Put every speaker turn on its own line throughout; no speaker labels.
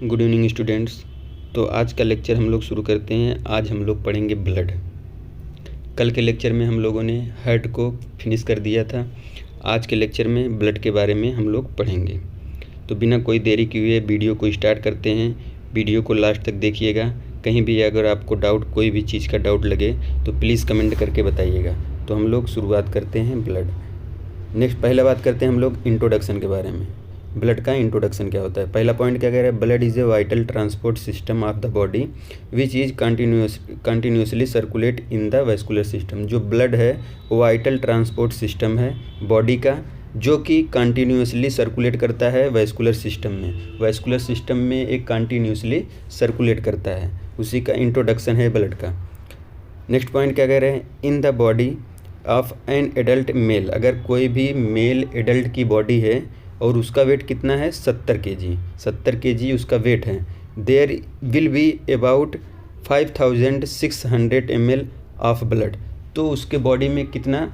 Good evening students. तो आज का लेक्चर हम लोग शुरू करते हैं। आज हम लोग पढ़ेंगे ब्लड। कल के लेक्चर में हम लोगों ने हार्ट को फिनिश कर दिया था। आज के लेक्चर में ब्लड के बारे में हम लोग पढ़ेंगे। तो बिना कोई देरी किए हुए वीडियो को स्टार्ट करते हैं। वीडियो को लास्ट तक देखिएगा। कहीं भी अगर आपको डाउट, कोई भी चीज़ का डाउट लगे तो प्लीज़ कमेंट करके बताइएगा। तो हम लोग शुरुआत करते हैं ब्लड। नेक्स्ट पहला बात करते हैं हम लोग इंट्रोडक्शन के बारे में। ब्लड का इंट्रोडक्शन क्या होता है। पहला पॉइंट क्या कह रहा है, blood is a vital transport system of the body which is continuously circulate in the vascular system. जो ब्लड है वो वाइटल ट्रांसपोर्ट सिस्टम है बॉडी का, जो कि कंटिन्यूसली सर्कुलेट करता है वैस्कुलर सिस्टम में। वैस्कुलर सिस्टम में एक कंटिन्यूसली सर्कुलेट करता है, उसी का इंट्रोडक्शन है ब्लड का। नेक्स्ट पॉइंट क्या कह रहे हैं, in the body of an adult mail. अगर कोई भी मेल एडल्ट की बॉडी है और उसका वेट कितना है 70 kg, 70 kg उसका वेट है, there will be about 5600 ml of blood. तो उसके बॉडी में कितना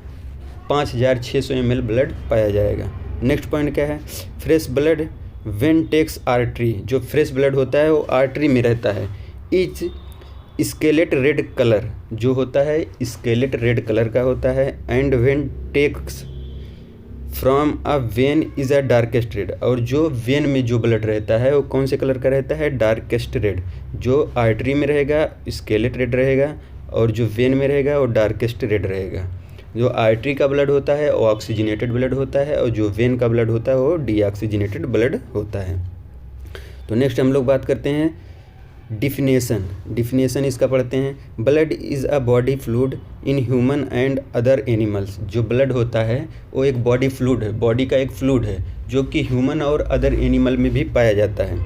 5600 ml ब्लड पाया जाएगा। नेक्स्ट पॉइंट क्या है, fresh blood when takes artery. जो फ्रेश ब्लड होता है वो आर्टरी में रहता है। इज स्केलेट रेड कलर, जो होता है स्केलेट रेड कलर का होता है। And when takes from a vein is a darkest red. और जो वेन में जो ब्लड रहता है वो कौन से कलर का रहता है, डार्केस्ट रेड। जो आर्टरी में रहेगा स्केलेट रेड रहेगा, और जो वेन में रहेगा वो डार्केस्ट रेड रहेगा। जो आर्टरी का ब्लड होता है वो ऑक्सीजनेटेड ब्लड होता है, और जो वेन का ब्लड होता है वो डीऑक्सीजनेटेड ब्लड होता है। तो नेक्स्ट हम लोग बात करते हैं डिफिनेशन इसका पढ़ते हैं। Blood is a body fluid in human and other animals. जो ब्लड होता है वो एक बॉडी फ्लूइड है, बॉडी का एक फ्लूइड है, जो कि ह्यूमन और अदर एनिमल में भी पाया जाता है।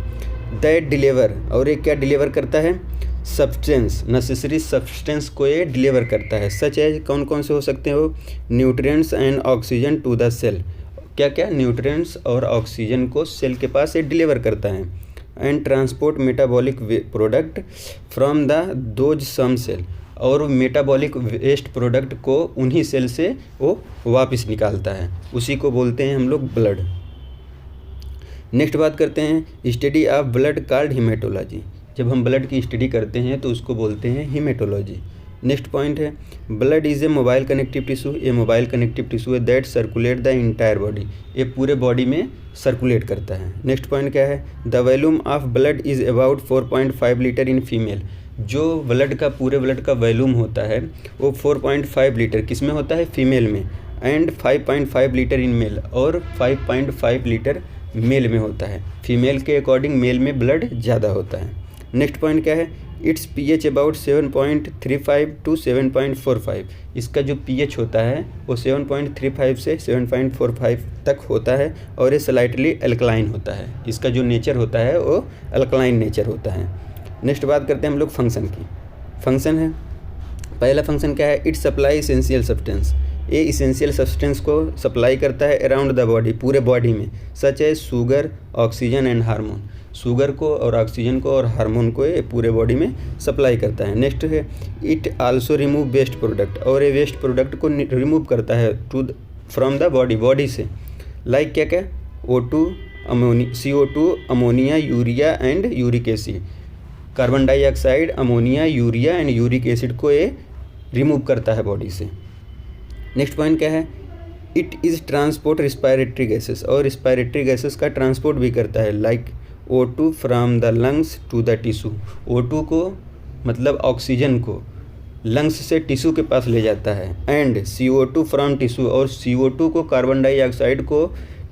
दैट डिलीवर, और ये क्या डिलीवर करता है, सब्सटेंस, नेसेसरी सब्सटेंस को ये डिलीवर करता है। सच एज कौन कौन से हो सकते हो, nutrients and oxygen to the cell. क्या क्या न्यूट्रिएंट्स और ऑक्सीजन को सेल के पास ये डिलीवर करता है। And transport metabolic product from the those some cell, और मेटाबॉलिक वेस्ट प्रोडक्ट को उन्हीं सेल से वो वापस निकालता है, उसी को बोलते हैं हम लोग ब्लड। नेक्स्ट बात करते हैं study of blood called haematology. जब हम ब्लड की स्टडी करते हैं तो उसको बोलते हैं हीमेटोलॉजी। नेक्स्ट पॉइंट है, blood is a mobile connective tissue. ये मोबाइल कनेक्टिव टिश्यू है that circulate the entire body. ये पूरे बॉडी में सर्कुलेट करता है। नेक्स्ट पॉइंट क्या है, the volume of blood is about 4.5 litre in female. जो ब्लड का पूरे ब्लड का वॉल्यूम होता है वो 4.5 लीटर किस में होता है, फीमेल में। एंड 5.5 लीटर इन मेल, और 5.5 लीटर मेल में होता है। फीमेल के अकॉर्डिंग मेल में ब्लड ज़्यादा होता है। नेक्स्ट पॉइंट क्या है, इट्स pH अबाउट 7.35 टू 7.45। इसका जो pH होता है वो 7.35 से 7.45 तक होता है, और ये स्लाइटली अल्कलाइन होता है। इसका जो नेचर होता है वो अल्कलाइन नेचर होता है। नेक्स्ट बात करते हैं हम लोग फंक्शन की। फंक्शन है, पहला फंक्शन क्या है, इट सप्लाई इसेंशियल सब्सटेंस। ये इसेंशियल सब्सटेंस को सप्लाई करता है अराउंड द बॉडी, पूरे बॉडी में, सच है sugar, oxygen and hormone. Sugar को और ऑक्सीजन को और हार्मोन को ये पूरे बॉडी में सप्लाई करता है। नेक्स्ट है, it also remove waste product, और ये वेस्ट प्रोडक्ट को रिमूव करता है फ्रॉम द बॉडी से। लाइक क्या क्या, O2 CO2 ammonia, urea and uric acid. Carbon dioxide, ammonia, urea and uric acid को ये रिमूव करता है बॉडी से। नेक्स्ट पॉइंट क्या है, it is transport respiratory gases, और रिस्पायरेटरी गैसेस का ट्रांसपोर्ट भी करता है। Like O2 from the lungs to the tissue. O2 को मतलब ऑक्सीजन को लंग्स से टिश्यू के पास ले जाता है। एंड CO2 फ्राम टिश्यू, और CO2 को, कार्बन डाइऑक्साइड को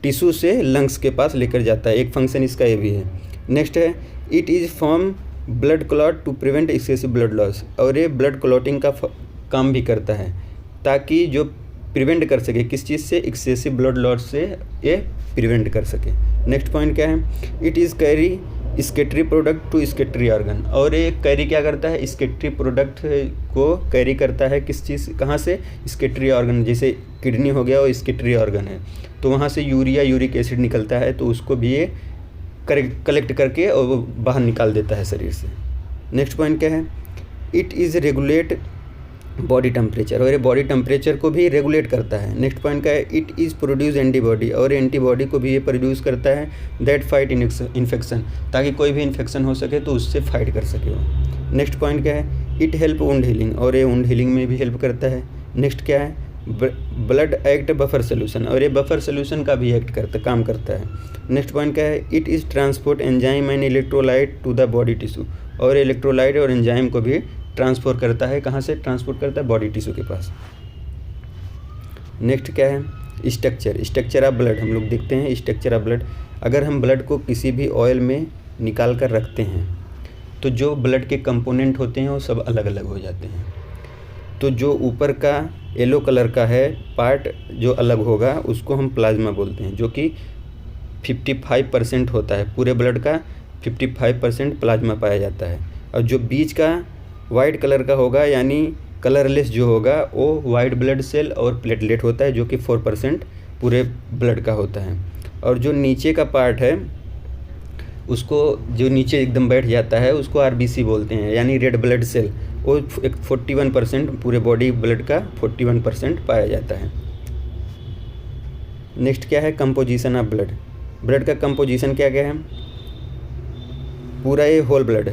टिश्यू से लंग्स के पास लेकर जाता है। एक फंक्शन इसका ये भी है। नेक्स्ट है, it is form blood clot to prevent excessive blood loss, और ये ब्लड क्लॉटिंग का काम भी करता है, ताकि जो प्रिवेंट कर सके किस चीज़ से, एक्सेसिव ब्लड लॉस से ये प्रिवेंट कर सके। नेक्स्ट पॉइंट क्या है, it is carry secretory product to secretory organ, और ये कैरी क्या करता है, स्केटरी प्रोडक्ट को कैरी करता है किस चीज़, कहाँ से, स्केटरी ऑर्गन। जैसे किडनी हो गया वो स्केटरी ऑर्गन है, तो वहाँ से यूरिया, यूरिक एसिड निकलता है, तो उसको भी ये कलेक्ट करके और वो बाहर निकाल देता है शरीर से। नेक्स्ट पॉइंट क्या है, it is regulate body temperature, और ये बॉडी टेम्परेचर को भी रेगुलेट करता है। नेक्स्ट पॉइंट का है इट इज़ प्रोड्यूस एंटीबॉडी, और एंटीबॉडी को भी ये प्रोड्यूस करता है दैट फाइट इन्फेक्शन, ताकि कोई भी इन्फेक्शन हो सके तो उससे फाइट कर सके वो। नेक्स्ट पॉइंट क्या है इट हेल्प वुंड हीलिंग, और ये वुंड हीलिंग में भी हेल्प करता है। नेक्स्ट क्या है ब्लड एक्ट बफर सोल्यूशन, और ये बफर सोल्यूशन का भी काम करता है। नेक्स्ट पॉइंट क्या है it is transport enzyme and electrolyte to the body tissue, और इलेक्ट्रोलाइट और एंजाइम को भी ट्रांसफर करता है, कहाँ से ट्रांसपोर्ट करता है, बॉडी टिश्यू के पास। नेक्स्ट क्या है स्ट्रक्चर ऑफ ब्लड, हम लोग देखते हैं स्ट्रक्चर ऑफ ब्लड। अगर हम ब्लड को किसी भी ऑयल में निकाल कर रखते हैं तो जो ब्लड के कंपोनेंट होते हैं वो सब अलग अलग हो जाते हैं। तो जो ऊपर का येलो कलर का है पार्ट जो अलग होगा उसको हम प्लाज्मा बोलते हैं, जो कि 55% होता है, पूरे ब्लड का 55% प्लाज्मा पाया जाता है। और जो बीच का वाइट कलर का होगा यानी कलरलेस जो होगा वो वाइट ब्लड सेल और प्लेटलेट होता है, जो कि 4% पूरे ब्लड का होता है। और जो नीचे का पार्ट है उसको जो नीचे एकदम बैठ जाता है उसको आरबीसी बोलते हैं, यानी रेड ब्लड सेल, वो 41% पूरे बॉडी ब्लड का 41% पाया जाता है। नेक्स्ट क्या है कंपोजिशन ऑफ ब्लड का कंपोजिशन क्या क्या है। पूरा ये होल ब्लड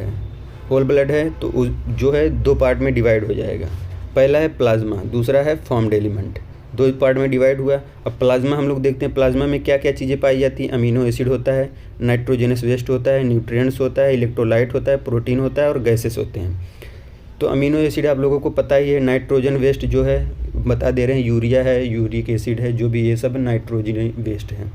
है तो जो है दो पार्ट में डिवाइड हो जाएगा। पहला है प्लाज्मा, दूसरा है फॉर्म्ड एलिमेंट, दो पार्ट में डिवाइड हुआ। अब प्लाज्मा हम लोग देखते हैं प्लाज्मा में क्या क्या चीज़ें पाई जाती हैं। अमीनो एसिड होता है, नाइट्रोजनस वेस्ट होता है, न्यूट्रिएंट्स होता है, इलेक्ट्रोलाइट होता है, प्रोटीन होता है और गैसेस होते हैं। तो अमीनो एसिड आप लोगों को पता ही है, नाइट्रोजन वेस्ट जो है बता दे रहे हैं, यूरिया है, यूरिक एसिड है, जो भी ये सब नाइट्रोजन वेस्ट है।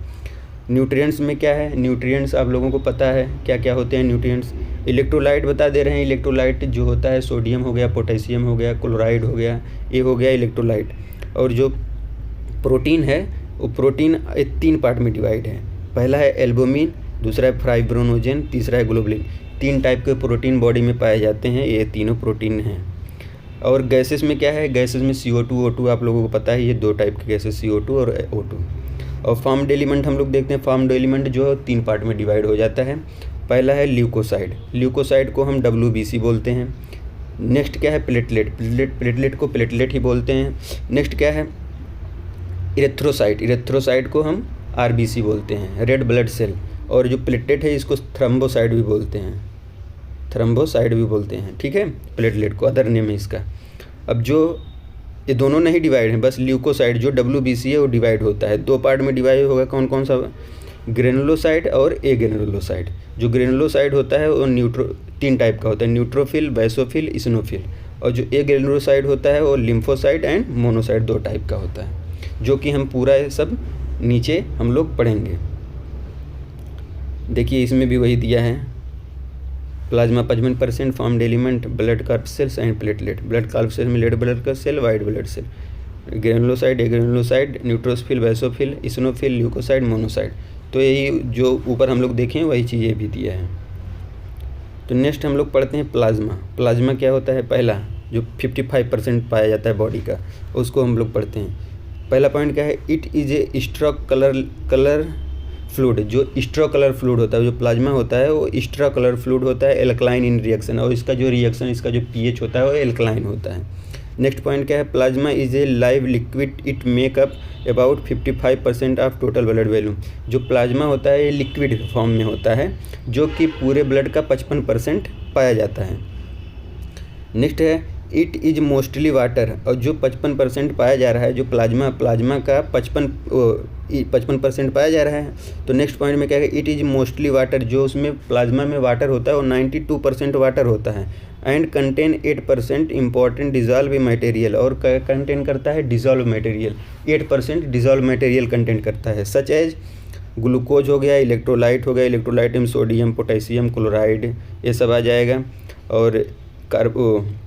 न्यूट्रिएंट्स में क्या है, न्यूट्रिएंट्स आप लोगों को पता है क्या क्या होते हैं न्यूट्रिएंट्स। इलेक्ट्रोलाइट बता दे रहे हैं, इलेक्ट्रोलाइट जो होता है सोडियम हो गया, पोटेशियम हो गया, क्लोराइड हो गया, ये हो गया इलेक्ट्रोलाइट। और जो प्रोटीन है वो प्रोटीन 3 पार्ट में डिवाइड है। पहला है एल्बुमिन, दूसरा है फाइब्रोनोजन, तीसरा है ग्लोबुलिन। 3 टाइप के प्रोटीन बॉडी में पाए जाते हैं, ये तीनों प्रोटीन हैं। और गैसेस में क्या है, गैसेस में CO2 O2 आप लोगों को पता है, ये 2 टाइप के गैसेस CO2 और O2। और फॉर्म्ड एलिमेंट हम लोग देखते हैं, फॉर्म्ड एलिमेंट जो 3 पार्ट में डिवाइड हो जाता है। पहला है ल्यूकोसाइड को हम WBC बोलते हैं। नेक्स्ट क्या है प्लेटलेट को प्लेटलेट ही बोलते हैं। नेक्स्ट क्या है इरेथ्रोसाइट को हम RBC बोलते हैं, रेड ब्लड सेल। और जो प्लेटलेट है इसको थ्रम्बोसाइड भी बोलते हैं, ठीक है, प्लेटलेट को अदर नेम है इसका। अब जो ये दोनों नहीं डिवाइड हैं, बस ल्यूकोसाइड जो WBC है वो डिवाइड होता है, 2 पार्ट में डिवाइड होगा। कौन कौन सा, ग्रेनुलोसाइड और एग्रेनुलोसाइड। जो ग्रेनुलोसाइड होता है वो 3 टाइप का होता है, न्यूट्रोफिल, बेसोफिल, इसिनोफिल। और जो एग्रेनुलोसाइड होता है वो लिम्फोसाइड एंड मोनोसाइड 2 टाइप का होता है, जो कि हम पूरा सब नीचे हम लोग पढ़ेंगे। देखिए इसमें भी वही दिया है, plasma 55%, formed element, blood carb cells and platelet. Blood carb cell में रेड ब्लड का cell, white blood cell, granulocyte, agranulocyte, neutrophil, basophil, eosinophil, leucocyte, monocyte. तो यही जो ऊपर हम लोग देखें वही चीज़ें भी दिया है। तो नेक्स्ट हम लोग पढ़ते हैं प्लाज्मा क्या होता है। पहला जो 55% पाया जाता है बॉडी का, उसको हम लोग पढ़ते हैं। पहला पॉइंट क्या है, it is A stroke colour fluid. जो स्ट्रॉ कलर फ्लूइड होता है, जो प्लाज्मा होता है वो स्ट्रॉ कलर फ्लूइड होता है, एल्कलाइन इन रिएक्शन, और इसका जो रिएक्शन, इसका जो pH होता है वो एल्कलाइन होता है। नेक्स्ट पॉइंट क्या है, plasma is a live liquid, it makeup about 55% of total blood volume. जो प्लाज्मा होता है ये लिक्विड फॉर्म में होता है, जो कि पूरे ब्लड का 55% पाया जाता है। नेक्स्ट है इट इज़ मोस्टली वाटर, और जो 55% पाया जा रहा है, जो प्लाज्मा का 55% पाया जा रहा है। तो नेक्स्ट पॉइंट में क्या है, इट इज़ मोस्टली वाटर, जो उसमें प्लाज्मा में वाटर होता है वो 92% वाटर होता है। And contain 8% important dissolve material, और कंटेन करता है dissolve material, 8% dissolve material content करता है, सच एज ग्लूकोज हो गया, इलेक्ट्रोलाइट हो गया, इलेक्ट्रोलाइट में सोडियम, पोटेशियम, क्लोराइड, ये सब आ जाएगा। और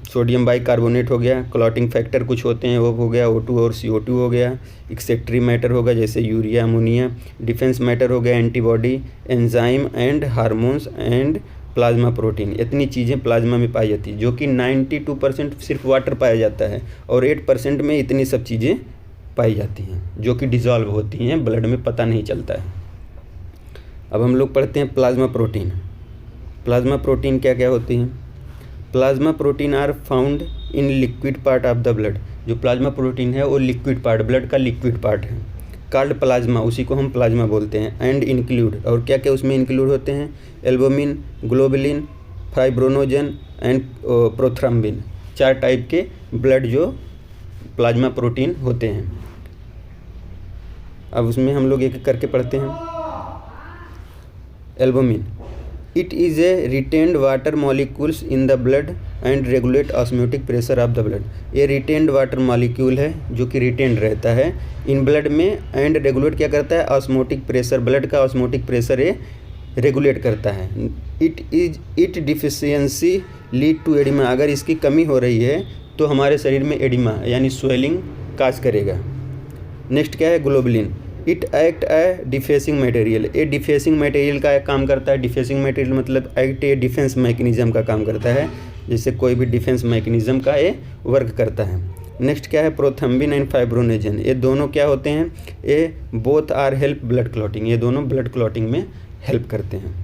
सोडियम बाइकार्बोनेट हो गया, क्लॉटिंग फैक्टर कुछ होते हैं वो हो गया, O2 और CO2 हो गया, एक्सेक्टरी मैटर होगा जैसे यूरिया, अमोनिया, डिफेंस मैटर हो गया, antibody, enzyme and hormones and plasma protein. इतनी चीज़ें प्लाज्मा में पाई जाती है, जो कि 92% सिर्फ वाटर पाया जाता है, और 8% में इतनी सब चीज़ें पाई जाती हैं जो कि डिज़ोल्व होती हैं ब्लड में, पता नहीं चलता है। अब हम लोग पढ़ते हैं प्लाज्मा प्रोटीन क्या क्या होती हैं। Plasma protein are found in liquid part of the blood. जो प्लाज्मा प्रोटीन है वो लिक्विड पार्ट, ब्लड का लिक्विड पार्ट है, कॉल्ड प्लाज्मा, उसी को हम प्लाज्मा बोलते हैं। एंड इंक्लूड, और क्या क्या उसमें इंक्लूड होते हैं, albumin, globulin, fibrinogen and prothrombin. 4 type के ब्लड जो प्लाज्मा प्रोटीन होते हैं। अब उसमें हम लोग एक एक करके पढ़ते हैं। Albumin, it is a retained water molecules in the blood and regulate osmotic pressure of the blood. ये रिटेन्ड वाटर मॉलिक्यूल है जो कि रिटेन्ड रहता है इन ब्लड में, एंड रेगुलेट क्या करता है, ऑस्मोटिक प्रेशर, ब्लड का ऑस्मोटिक प्रेशर ये रेगुलेट करता है। It deficiency lead to oedema, अगर इसकी कमी हो रही है तो हमारे शरीर में एडिमा यानी स्वेलिंग काज करेगा। नेक्स्ट क्या है, globulin, it act a defacing material, ये डिफेसिंग मटेरियल का काम करता है। डिफेसिंग मटेरियल मतलब एक्ट ए डिफेंस मैकेनिज्म का काम करता है, जैसे कोई भी डिफेंस मैकेनिज्म का ये वर्क करता है। नेक्स्ट क्या है, प्रोथम्बिन एंड फाइब्रोनेजन, ये दोनों क्या होते हैं, ये both are help blood clotting, ये दोनों ब्लड क्लॉटिंग में हेल्प करते हैं।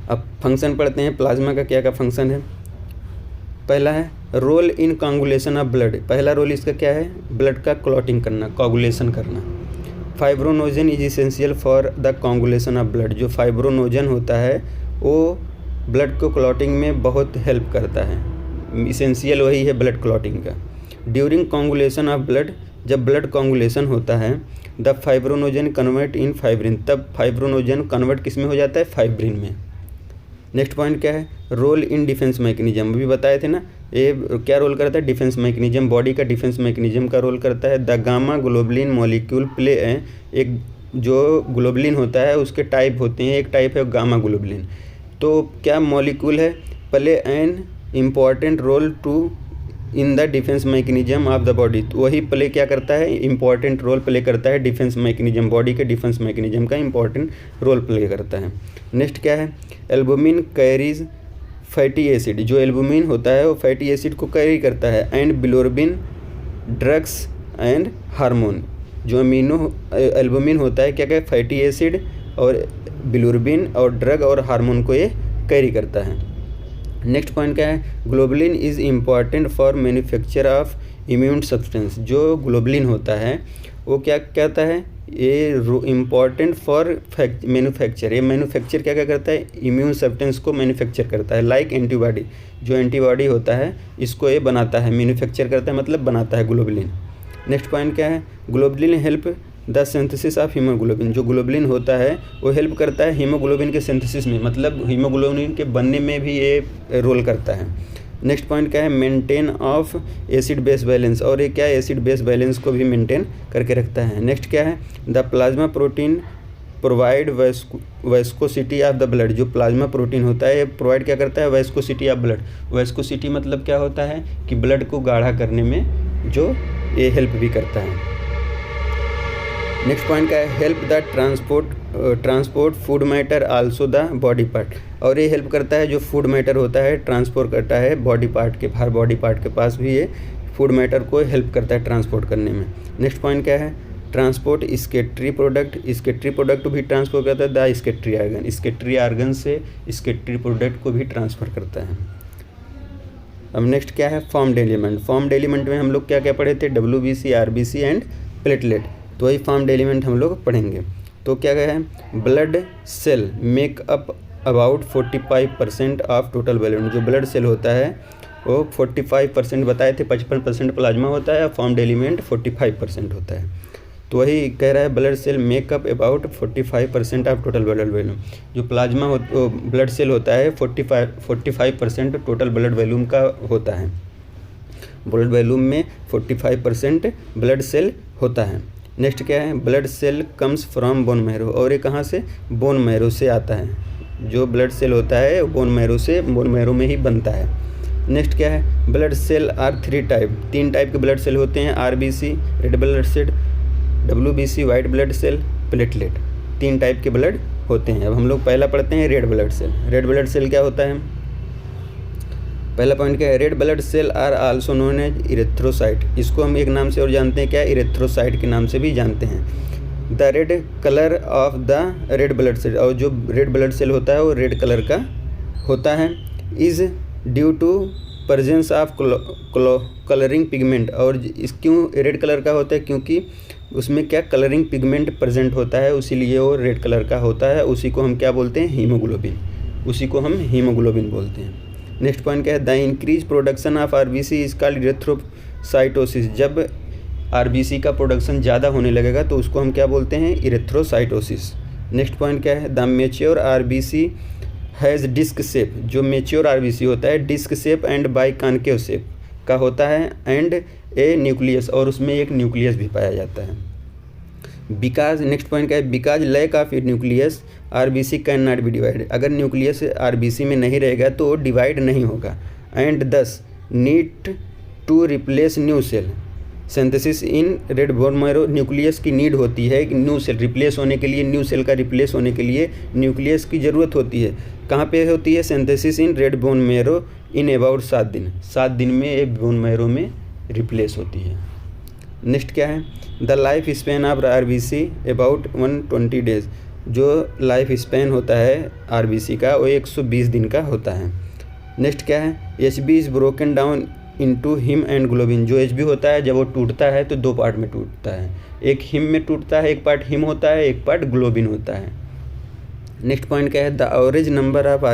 अब फंक्शन पढ़ते हैं, प्लाज्मा का क्या क्या फंक्शन है। पहला है role in coagulation of blood, पहला रोल इसका क्या है, ब्लड का क्लॉटिंग करना, कोगुलेशन करना। Fibrinogen is essential for the coagulation of blood, जो फाइब्रोनोजन होता है वो ब्लड को क्लॉटिंग में बहुत हेल्प करता है, इसेंशियल वही है ब्लड क्लॉटिंग का। ड्यूरिंग कोगुलेशन ऑफ ब्लड, जब ब्लड कोगुलेशन होता है, the fibrinogen convert in fibrin, तब फाइब्रोनोजन कन्वर्ट किस में हो जाता है, फाइब्रिन में। नेक्स्ट पॉइंट क्या है, रोल इन डिफेंस मैकेनिज्म, भी बताए थे ना, ये क्या रोल करता है, डिफेंस मैकेनिज्म, बॉडी का डिफेंस मैकेनिज्म का रोल करता है। The gamma globulin molecule play एक जो ग्लोबुलिन होता है उसके टाइप होते हैं, एक टाइप है गामा ग्लोबुलिन, तो क्या मॉलिक्यूल है, play an important role to in the defence mechanism of the body, तो वही प्ले क्या करता है, इंपॉर्टेंट रोल प्ले करता है डिफेंस मैकेनिज्म, बॉडी के डिफेंस मैकेनिज्म का इंपॉर्टेंट रोल प्ले करता है। नेक्स्ट क्या है, एल्बुमिन कैरीज फैटी एसिड, जो एल्बुमिन होता है वो फैटी एसिड को कैरी करता है। एंड बिलोरबिन ड्रग्स एंड हार्मोन, जो अमीनो एल्बुमिन होता है क्या क्या, फैटी एसिड और बिलोरबिन और ड्रग और हार्मोन को ये कैरी करता है। नेक्स्ट पॉइंट क्या है, globulin is important for manufacture of immune substance, जो ग्लोबुलिन होता है वो क्या कहता है, ये इम्पॉर्टेंट फॉर मैन्युफैक्चर, ये मैन्युफैक्चर क्या क्या करता है, इम्यून सब्सटेंस को मैन्युफैक्चर करता है। लाइक एंटीबॉडी, जो एंटीबॉडी होता है इसको ये बनाता है, मैन्युफैक्चर करता है मतलब बनाता है ग्लोबुलिन। नेक्स्ट पॉइंट क्या है, globulin help the synthesis of haemoglobin, जो ग्लोबुलिन होता है वो हेल्प करता है हीमोग्लोबिन के सिंथेसिस में, मतलब हीमोग्लोबिन के बनने में भी ये रोल करता है। नेक्स्ट पॉइंट क्या है, maintain of acid base balance, और ये क्या है, एसिड बेस बैलेंस को भी मेंटेन करके रखता है। नेक्स्ट क्या है, the plasma protein provide viscosity of the blood, जो प्लाज्मा प्रोटीन होता है ये प्रोवाइड क्या करता है, वेस्कोसिटी ऑफ ब्लड। वेस्कोसिटी मतलब क्या होता है कि ब्लड को गाढ़ा करने में जो ये हेल्प भी करता है। नेक्स्ट पॉइंट क्या है, help the transport food matter also the body part, और ये हेल्प करता है जो फूड मैटर होता है ट्रांसपोर्ट करता है बॉडी पार्ट के, हर बॉडी पार्ट के पास भी ये फूड मैटर को हेल्प करता है ट्रांसपोर्ट करने में। नेक्स्ट पॉइंट क्या है, ट्रांसपोर्ट स्केटरी प्रोडक्ट भी ट्रांसपोर्ट करता है द स्केटरी आर्गन से स्केटरी प्रोडक्ट को भी ट्रांसफ़र करता है। अब नेक्स्ट क्या है, फॉर्म्ड एलिमेंट में हम लोग क्या क्या पढ़े थे, WBC, RBC एंड प्लेटलेट, तो वही फॉर्म्ड एलिमेंट हम लोग पढ़ेंगे। तो क्या है, blood cell make up about 45% of total volume, जो ब्लड सेल होता है वो 45% बताए थे, 55% प्लाज्मा होता है और फॉर्म्ड एलिमेंट 45% होता है। तो वही कह रहा है, blood cell makeup about 45% of total blood volume, जो प्लाज्मा ब्लड सेल होता है 45% टोटल ब्लड वॉल्यूम का होता है। ब्लड वॉल्यूम में 45% ब्लड सेल होता है। नेक्स्ट क्या है, blood cell comes from bone marrow, और ये कहाँ से, बोन मैरो से आता है, जो ब्लड सेल होता है बोन मैरो में ही बनता है। नेक्स्ट क्या है, blood cell are 3 type, 3 type के ब्लड सेल होते हैं, RBC red blood cell, WBC white blood cell, platelet, 3 type के ब्लड होते हैं। अब हम लोग पहला पढ़ते हैं red blood cell. Red blood cell क्या होता है, पहला पॉइंट क्या है, red blood cell are also known as erythrocyte, इसको हम एक नाम से और जानते हैं क्या, इरेथ्रोसाइट के नाम से भी जानते हैं। The red colour of the red blood cell, और जो रेड ब्लड सेल होता है वो रेड कलर का होता है। Is due to presence of colouring pigment. और इस क्यों रेड कलर का होता है, क्योंकि उसमें क्या कलरिंग पिगमेंट प्रेजेंट होता है, इसीलिए वो रेड कलर का होता है। उसी को हम क्या बोलते हैं, हीमोग्लोबिन, उसी को हम हीमोग्लोबिन बोलते हैं। नेक्स्ट पॉइंट क्या है, the increase production of RBC is called erythrocytosis. जब आरबीसी का प्रोडक्शन ज़्यादा होने लगेगा तो उसको हम क्या बोलते हैं, इरेथ्रोसाइटोसिस। नेक्स्ट पॉइंट क्या है, the mature RBC has disc shape. जो मेच्योर आरबीसी होता है disc shape and biconcave shape का होता है, एंड ए न्यूक्लियस, और उसमें एक न्यूक्लियस भी पाया जाता है। बिकाज, नेक्स्ट पॉइंट क्या है, because lack of nucleus RBC can not be divide. अगर न्यूक्लियस आरबीसी में नहीं रहेगा तो डिवाइड नहीं होगा, and this need to replace new cell synthesis in red bone marrow. Nucleus की नीड होती है, न्यू सेल रिप्लेस होने के लिए, न्यू सेल का रिप्लेस होने के लिए न्यूक्लियस की ज़रूरत होती है। कहाँ पे होती है, synthesis in red bone marrow in about 7 दिन। 7 दिन में एक बोन मैरो में रिप्लेस होती है। नेक्स्ट क्या है, the life span of RBC about 120 days. जो लाइफ स्पेन होता है आरबीसी का वो 120 दिन का होता है। नेक्स्ट क्या है, HB is broken down into him and globin. जो एचबी होता है जब वो टूटता है तो 2 पार्ट में टूटता है, एक हिम में टूटता है, एक पार्ट हिम होता है, एक पार्ट ग्लोबिन होता है। नेक्स्ट पॉइंट क्या है, the average number of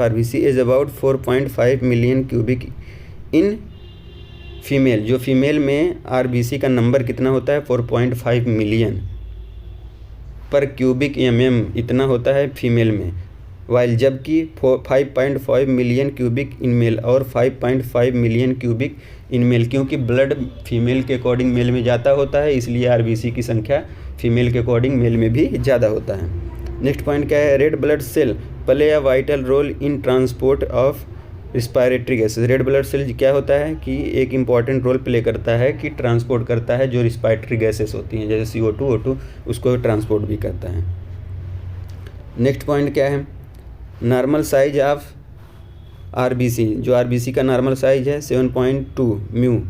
RBC is about 4.5 million cubic in female. जो फीमेल में आरबीसी का नंबर कितना होता है, 4.5 मिलियन पर क्यूबिक एमएम इतना होता है फीमेल में, वाइल जबकि 5.5 मिलियन क्यूबिक इन मेल और 5.5 मिलियन क्यूबिक इन मेल। क्योंकि ब्लड फीमेल के अकॉर्डिंग मेल में ज़्यादा होता है, इसलिए आरबीसी की संख्या फीमेल के अकॉर्डिंग मेल में भी ज़्यादा होता है। नेक्स्ट पॉइंट क्या है, red blood cell play a vital role in transport of respiratory gases. Red blood cell क्या होता है कि एक इम्पॉर्टेंट रोल प्ले करता है कि ट्रांसपोर्ट करता है जो रिस्पायरेटरी गैसेस होती हैं, जैसे CO2 O2, उसको ट्रांसपोर्ट भी करता है। नेक्स्ट पॉइंट क्या है, नॉर्मल साइज ऑफ आरबीसी। जो आरबीसी का नॉर्मल साइज है 7.2 म्यू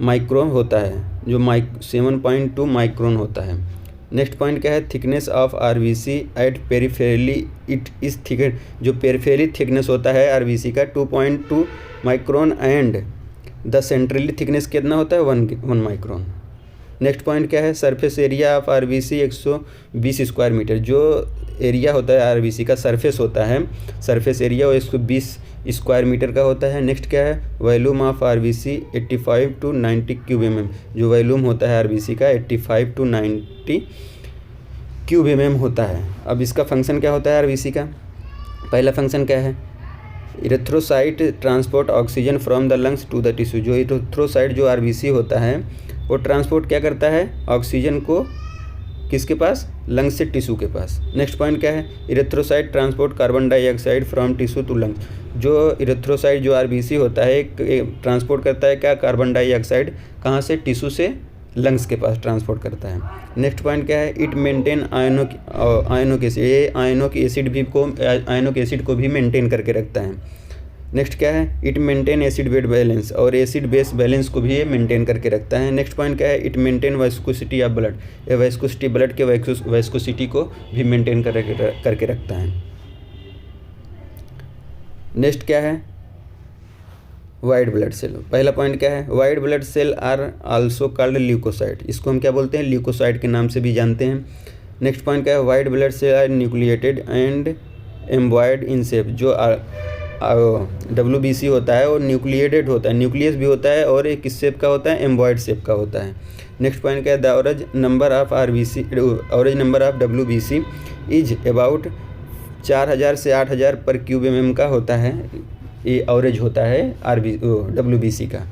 माइक्रोन होता है, जो 7.2 माइक्रोन होता है। नेक्स्ट पॉइंट क्या है, thickness of RBC at peripherally it is thicker. जो पेरिफेरली थिकनेस होता है आरबीसी का 2.2 micron, and the centrally thickness कितना होता है, 1 माइक्रोन। नेक्स्ट पॉइंट क्या है, surface area of RBC 120 square metre. जो एरिया होता है आरबीसी का सरफेस होता है, सरफेस एरिया वो 120 स्क्वायर मीटर का होता है। नेक्स्ट क्या है, volume of RBC 85 to 90 cube mm। जो वॉल्यूम होता है आरबीसी का 85 to 90 क्यूब mm होता है। अब इसका फंक्शन क्या होता है आरबीसी का, पहला फंक्शन क्या है, erythrocyte transport oxygen from the lungs to the tissue. जो इरेथ्रोसाइट जो आरबीसी होता है वो ट्रांसपोर्ट क्या करता है, ऑक्सीजन को किसके पास, लंग्स से टिश्यू के पास। नेक्स्ट पॉइंट क्या है, erythrocyte transport carbon dioxide from tissue to lungs. जो इरेथ्रोसाइट जो आरबीसी होता है ट्रांसपोर्ट करता है क्या, कार्बन डाइऑक्साइड कहाँ से, टिश्यू से लंग्स के पास ट्रांसपोर्ट करता है। नेक्स्ट पॉइंट क्या है, इट मेंटेन आयनोक एसिड। ये आयनोक एसिड को भी मेंटेन करके रखता है। नेक्स्ट क्या है, it maintain acid weight balance, और एसिड बेस बैलेंस को भी ये मेंटेन करके रखता है। नेक्स्ट पॉइंट क्या है, इट मेंटेन वास्कोसिटी ऑफ ब्लड। ये वास्कोसिटी ब्लड के वास्कोसिटी को भी मेंटेन करके रखता है। नेक्स्ट क्या है, वाइट ब्लड सेल। पहला पॉइंट क्या है, white blood cell are also called leucocyte. इसको हम क्या बोलते हैं, ल्यूकोसाइट के नाम से भी जानते हैं। नेक्स्ट पॉइंट क्या है, white blood cell are nucleated and amoeboid in shape. जो WBC होता है वो न्यूक्लिएटेड होता है, न्यूक्लियस भी होता है, और एक किस शेप का होता है, एम्बॉयड शेप का होता है। नेक्स्ट पॉइंट क्या है, the average number of WBC is about 4000 से 8000 पर क्यूब mm का होता है। ये एवरेज होता है WBC का।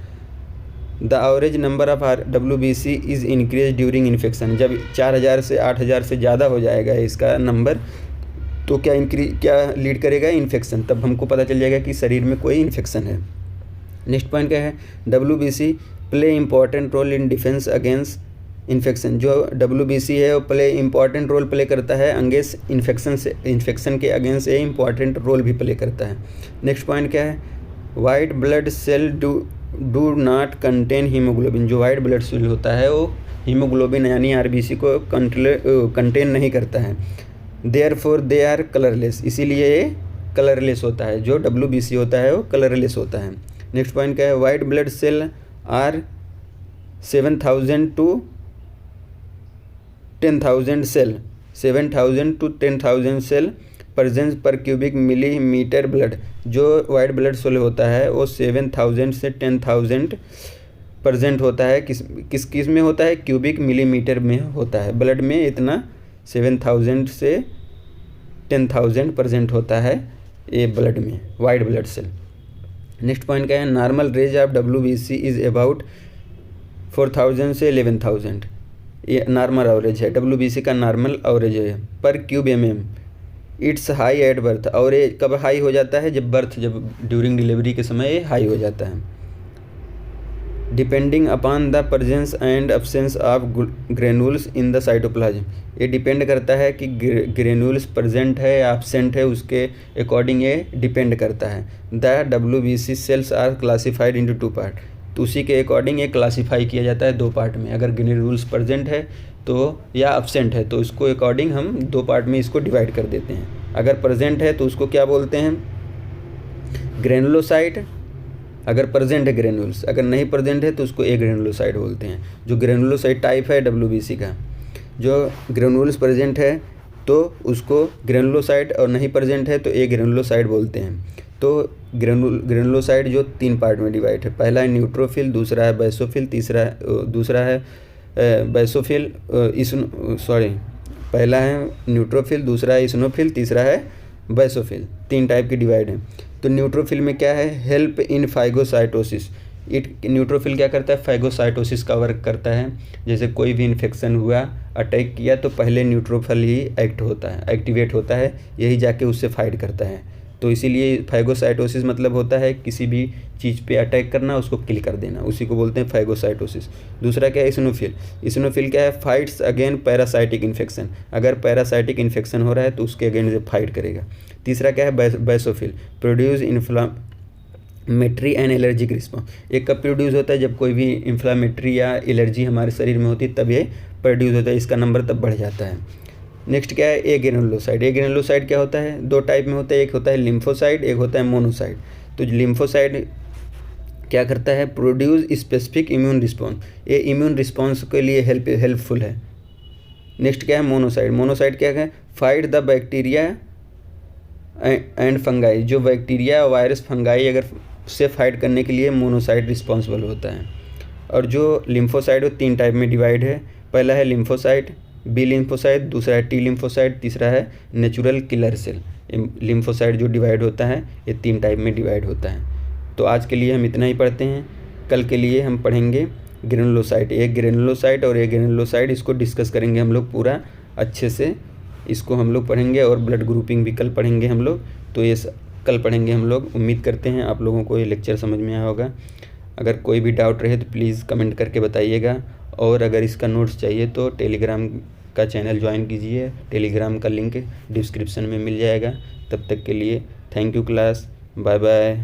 The average number of WBC is increase during infection. जब 4000 से 8000 से ज़्यादा हो जाएगा इसका नंबर तो क्या लीड करेगा, इन्फेक्शन। तब हमको पता चल जाएगा कि शरीर में कोई इन्फेक्शन है। नेक्स्ट पॉइंट क्या है, WBC play important role in defence against infection. जो WBC है वो इम्पॉर्टेंट रोल प्ले करता है अगेंस्ट इन्फेक्शन के अगेंस्ट ये इम्पॉर्टेंट रोल भी प्ले करता है। नेक्स्ट पॉइंट क्या है, white blood cell do not contain haemoglobin. जो वाइट ब्लड सेल होता है वो हीमोग्लोबिन यानी आरबीसी को कंटेन नहीं करता है। देयरफॉर दे आर कलरलेस, इसीलिए ये कलरलेस होता है, जो WBC होता है वो कलरलेस होता है। नेक्स्ट पॉइंट क्या है, white blood cell are 7,000 to 10,000 cell, 7,000 to 10,000 cell presence per cubic millimetre blood. जो वाइट ब्लड सेल होता है वो 7,000 से 10,000 प्रेजेंट होता है। किस में होता है, क्यूबिक मिलीमीटर में होता है। ब्लड में इतना 7,000 से 10,000 प्रेजेंट होता है ये ब्लड में, white blood cell. Next point क्या है, normal range of WBC is about 4,000 से 11,000। ये नॉर्मल एवरेज है, WBC का नॉर्मल एवरेज है per cube mm। It's high at birth, और ये कब हाई हो जाता है, जब ड्यूरिंग डिलीवरी के समय ये हाई हो जाता है। Depending upon the presence and absence of granules in the cytoplasm. ये डिपेंड करता है कि ग्रेनुल्स प्रेजेंट है या एब्सेंट है, उसके अकॉर्डिंग ये डिपेंड करता है। The WBC cells are classified into 2 part, तो उसी के अकॉर्डिंग ये क्लासीफाई किया जाता है 2 पार्ट में। अगर ग्रेनुल्स प्रेजेंट है तो या एब्सेंट है तो इसको अकॉर्डिंग हम 2 पार्ट में इसको डिवाइड कर देते हैं। अगर प्रेजेंट है तो उसको क्या बोलते हैं, ग्रेनुलोसाइट, अगर प्रेजेंट है ग्रेनुल्स। अगर नहीं प्रेजेंट है तो उसको एग्रेनुलोसाइट बोलते हैं। जो ग्रेनुलोसाइट टाइप है WBC का, जो ग्रेनुल्स प्रेजेंट है तो उसको ग्रेनुलोसाइट, और नहीं प्रेजेंट है तो एग्रेनुलोसाइट बोलते हैं। तो ग्रेनुलोसाइट जो 3 पार्ट में डिवाइड है, पहला है न्यूट्रोफिल, दूसरा है बेसोफिल, दूसरा है बेसोफिल, पहला है न्यूट्रोफिल, दूसरा है इस्नोफिल, तीसरा है बेसोफिल। 3 टाइप की डिवाइड है। तो न्यूट्रोफिल में क्या है, हेल्प इन फाइगोसाइटोसिस। न्यूट्रोफिल क्या करता है, फाइगोसाइटोसिस का वर्क करता है। जैसे कोई भी इन्फेक्शन हुआ, अटैक किया, तो पहले न्यूट्रोफिल ही एक्टिवेट होता है, यही जाके उससे फाइट करता है। तो इसीलिए फाइगोसाइटोसिस मतलब होता है किसी भी चीज़ पे अटैक करना, उसको किल कर देना, उसी को बोलते हैं फाइगोसाइटोसिस। दूसरा क्या है, इस्नोफिल क्या है, फाइट्स अगेन पैरासाइटिक इन्फेक्शन। अगर पैरासाइटिक इन्फेक्शन हो रहा है तो उसके अगेन से फाइट करेगा। तीसरा क्या है, basophil, produce inflammatory and allergic response. ये कब प्रोड्यूस होता है, जब कोई भी इन्फ्लामेटरी या एलर्जी हमारे शरीर में होती है तब ये प्रोड्यूस होता है, इसका नंबर तब बढ़ जाता है। नेक्स्ट क्या है, एग्रेनुलोसाइट। एग्रेनुलोसाइट क्या होता है, 2 टाइप में होता है, एक होता है लिम्फोसाइट, एक होता है मोनोसाइट। तो लिम्फोसाइट क्या करता है, प्रोड्यूस स्पेसिफिक इम्यून रिस्पॉन्स, ये इम्यून रिस्पॉन्स के लिए हेल्पफुल है। नेक्स्ट क्या है, मोनोसाइट क्या है, fight the bacteria and fungi. जो बैक्टीरिया, वायरस, फंगाई अगर से फाइट करने के लिए मोनोसाइट रिस्पॉन्सिबल होता है। और जो लिम्फोसाइट वो 3 टाइप में डिवाइड है, पहला है लिम्फोसाइट, बी लिम्फोसाइट, दूसरा है टी लिम्फोसाइट, तीसरा है नेचुरल किलर सेल। लिम्फोसाइट जो डिवाइड होता है ये 3 टाइप में डिवाइड होता है। तो आज के लिए हम इतना ही पढ़ते हैं। कल के लिए हम पढ़ेंगे ग्रेनुलोसाइट, एक ग्रेनुलोसाइट और एक ग्रेनुलोसाइट, इसको डिस्कस करेंगे हम लोग पूरा अच्छे से, इसको हम लोग पढ़ेंगे। और ब्लड ग्रुपिंग भी कल पढ़ेंगे हम लोग। तो ये कल पढ़ेंगे हम लोग। उम्मीद करते हैं आप लोगों को ये लेक्चर समझ में आया होगा। अगर कोई भी डाउट रहे तो प्लीज़ कमेंट करके बताइएगा। और अगर इसका नोट्स चाहिए तो टेलीग्राम का चैनल ज्वाइन कीजिए, टेलीग्राम का लिंक डिस्क्रिप्शन में मिल जाएगा। तब तक के लिए thank you class, bye bye.